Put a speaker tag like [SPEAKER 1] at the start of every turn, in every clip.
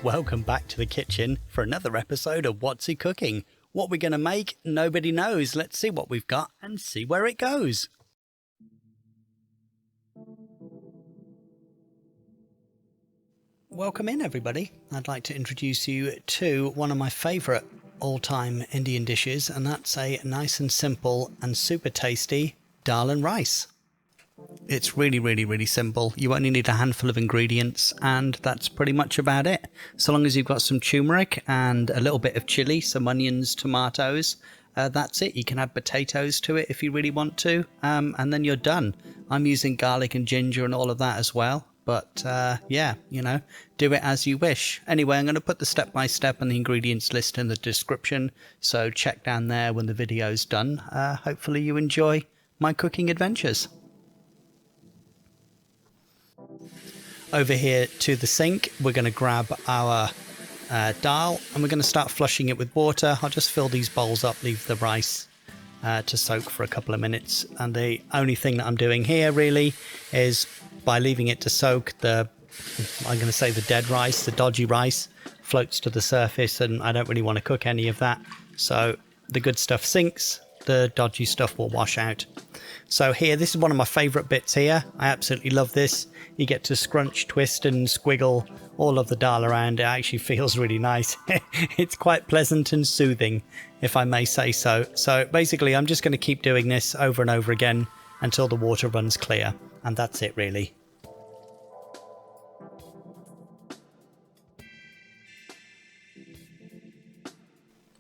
[SPEAKER 1] Welcome back to the kitchen for another episode of What's He Cooking? What we're going to make, nobody knows. Let's see what we've got and see where it goes. Welcome in, everybody. I'd like to introduce you to one of my favourite all-time Indian dishes, and that's a nice and simple and super tasty dal and rice. It's really simple. You only need a handful of ingredients, and that's pretty much about it. So long as you've got some turmeric and a little bit of chili, some onions, tomatoes, that's it. You can add potatoes to it if you really want to, and then you're done. I'm using garlic and ginger and all of that as well. But yeah, you know, do it as you wish. Anyway, I'm going to put the step-by-step and the ingredients list in the description, so check down there when the video's done. Hopefully you enjoy my cooking adventures. Over here to the sink, we're going to grab our dal and we're going to start flushing it with water. I'll just fill these bowls up, leave the rice to soak for a couple of minutes. And the only thing that I'm doing here really is by leaving it to soak, I'm going to say the dead rice, the dodgy rice, floats to the surface, and I don't really want to cook any of that. So the good stuff sinks, the dodgy stuff will wash out. So here, this is one of my favourite bits here. I absolutely love this. You get to scrunch, twist and squiggle all of the dal around. It actually feels really nice. It's quite pleasant and soothing, if I may say so. So basically, I'm just going to keep doing this over and over again until the water runs clear. And that's it, really.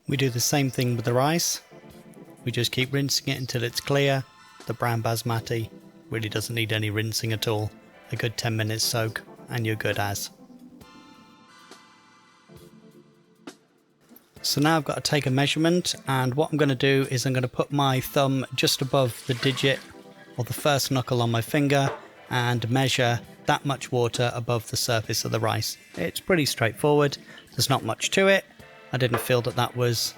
[SPEAKER 1] We do the same thing with the rice. We just keep rinsing it until it's clear. The Brown Basmati really doesn't need any rinsing at all. A good 10 minutes soak and you're good as. So now I've got to take a measurement, and what I'm going to do is I'm going to put my thumb just above the digit or the first knuckle on my finger and measure that much water above the surface of the rice. It's pretty straightforward. There's not much to it. I didn't feel that was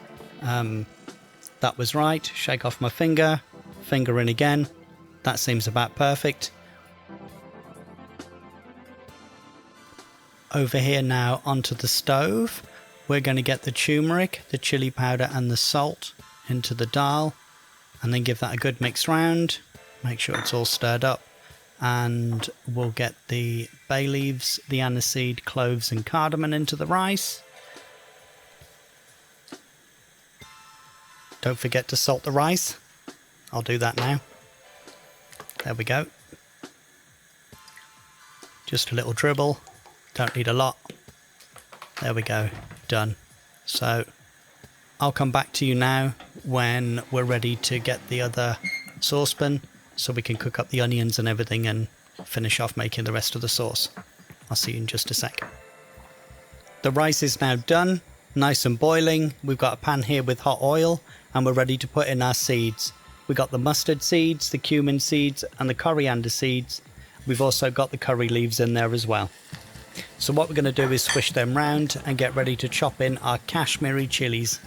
[SPEAKER 1] right. Shake off my finger in again. That seems about perfect. Over here now onto the stove, we're going to get the turmeric, the chili powder and the salt into the dal, and then give that a good mix round. Make sure it's all stirred up, and we'll get the bay leaves, the aniseed, cloves and cardamom into the rice. Don't forget to salt the rice. I'll do that now. There we go. Just a little dribble. Don't need a lot. There we go. Done. So I'll come back to you now when we're ready to get the other saucepan so we can cook up the onions and everything and finish off making the rest of the sauce. I'll see you in just a sec. The rice is now done, nice and boiling. We've got a pan here with hot oil and we're ready to put in our seeds. We've got the mustard seeds, the cumin seeds and the coriander seeds. We've also got the curry leaves in there as well. So what we're going to do is swish them round and get ready to chop in our Kashmiri chilies.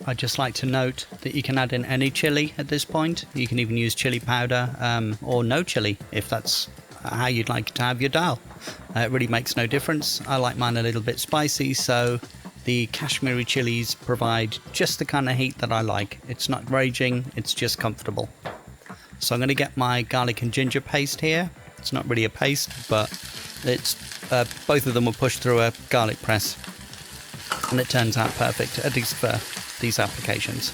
[SPEAKER 1] I'd just like to note that you can add in any chili at this point. You can even use chili powder or no chili if that's how you'd like to have your dal. It really makes no difference. I like mine a little bit spicy, so the Kashmiri chilies provide just the kind of heat that I like. It's not raging, it's just comfortable. So I'm going to get my garlic and ginger paste here. It's not really a paste, but it's both of them will push through a garlic press, and it turns out perfect, at least for these applications.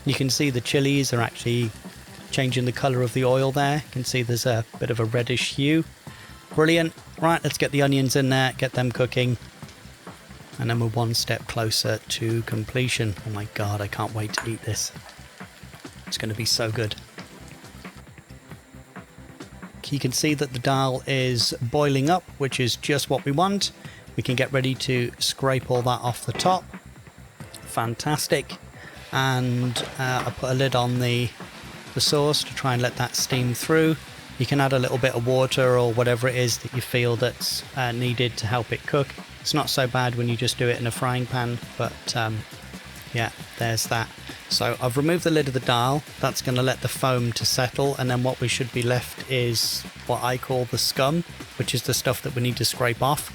[SPEAKER 1] You can see the chilies are actually changing the colour of the oil there. You can see there's a bit of a reddish hue. Brilliant. Right, let's get the onions in there, get them cooking, and then we're one step closer to completion. Oh my god, I can't wait to eat this. It's going to be so good. You can see that the dal is boiling up, which is just what we want. We can get ready to scrape all that off the top. Fantastic. And I put a lid on the sauce to try and let that steam through. You can add a little bit of water or whatever it is that you feel that's needed to help it cook. It's not so bad when you just do it in a frying pan, but yeah, there's that. So I've removed the lid of the dal. That's going to let the foam to settle, and then what we should be left is what I call the scum, which is the stuff that we need to scrape off.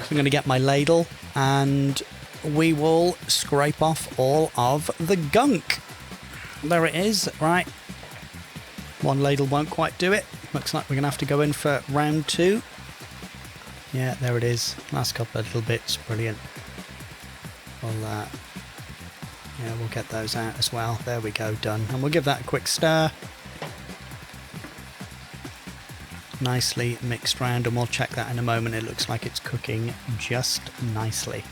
[SPEAKER 1] I'm going to get my ladle and we will scrape off all of the gunk. There it is. Right, one ladle won't quite do it. Looks like we're going to have to go in for round 2. Yeah, there it is. Last couple of little bits. Brilliant. We'll we'll get those out as well. There we go, done. And we'll give that a quick stir. Nicely mixed round, and we'll check that in a moment. It looks like it's cooking just nicely.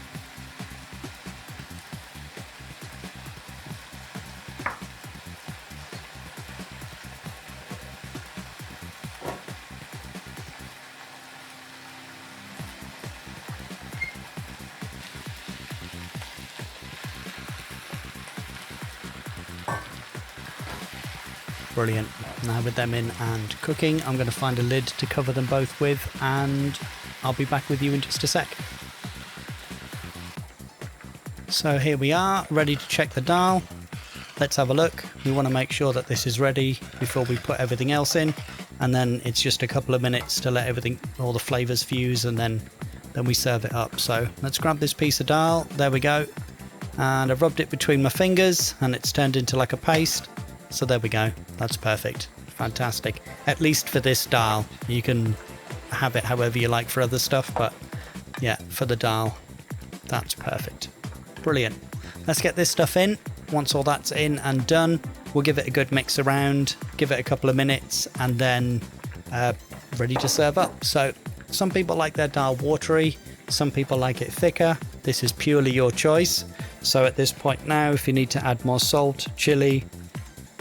[SPEAKER 1] Brilliant. Now with them in and cooking, I'm going to find a lid to cover them both with, and I'll be back with you in just a sec. So here we are, ready to check the dal. Let's have a look. We want to make sure that this is ready before we put everything else in, and then it's just a couple of minutes to let all the flavors fuse, and then we serve it up. So let's grab this piece of dal. There we go. And I've rubbed it between my fingers and it's turned into like a paste. So there we go. That's perfect. Fantastic. At least for this dal. You can have it however you like for other stuff, but yeah, for the dal, that's perfect. Brilliant. Let's get this stuff in. Once all that's in and done, we'll give it a good mix around, give it a couple of minutes, and then ready to serve up. So some people like their dal watery, some people like it thicker. This is purely your choice. So at this point now, if you need to add more salt, chili,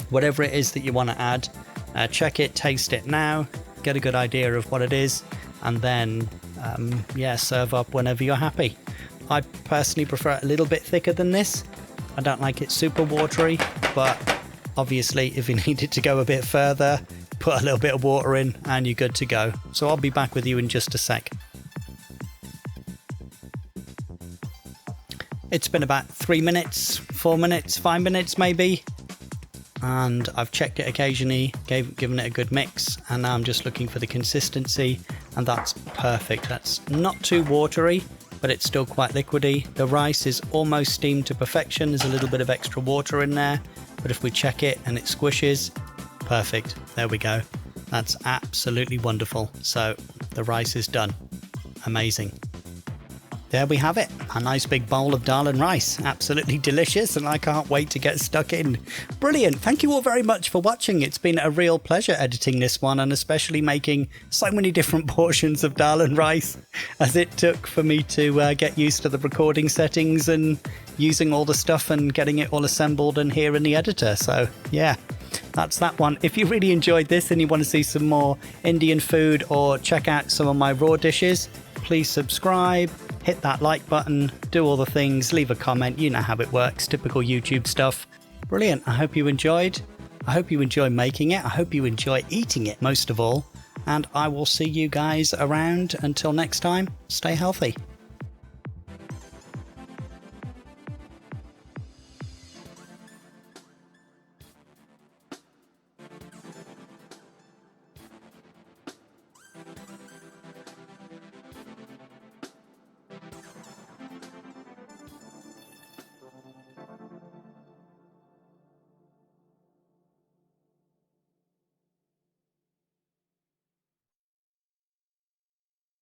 [SPEAKER 1] whatever it is that you want to add, check it, taste it now, get a good idea of what it is, and then yeah, serve up whenever you're happy. I personally prefer it a little bit thicker than this. I don't like it super watery, but obviously if you need it to go a bit further, put a little bit of water in and you're good to go. So I'll be back with you in just a sec. It's been about 3 minutes, 4 minutes, 5 minutes maybe, and I've checked it occasionally, given it a good mix, and now I'm just looking for the consistency, and that's perfect. That's not too watery, but it's still quite liquidy. The rice is almost steamed to perfection. There's a little bit of extra water in there, but if we check it and it squishes, perfect. There we go. That's absolutely wonderful. So the rice is done. Amazing. There we have it, a nice big bowl of dal and rice. Absolutely delicious, and I can't wait to get stuck in. Brilliant. Thank you all very much for watching. It's been a real pleasure editing this one, and especially making so many different portions of dal and rice, as it took for me to get used to the recording settings and using all the stuff and getting it all assembled and here in the editor. So yeah, that's that one. If you really enjoyed this and you want to see some more Indian food or check out some of my raw dishes, please subscribe. Hit that like button, do all the things, leave a comment, you know how it works, typical YouTube stuff. Brilliant, I hope you enjoyed. I hope you enjoy making it, I hope you enjoy eating it most of all, and I will see you guys around. Until next time, stay healthy.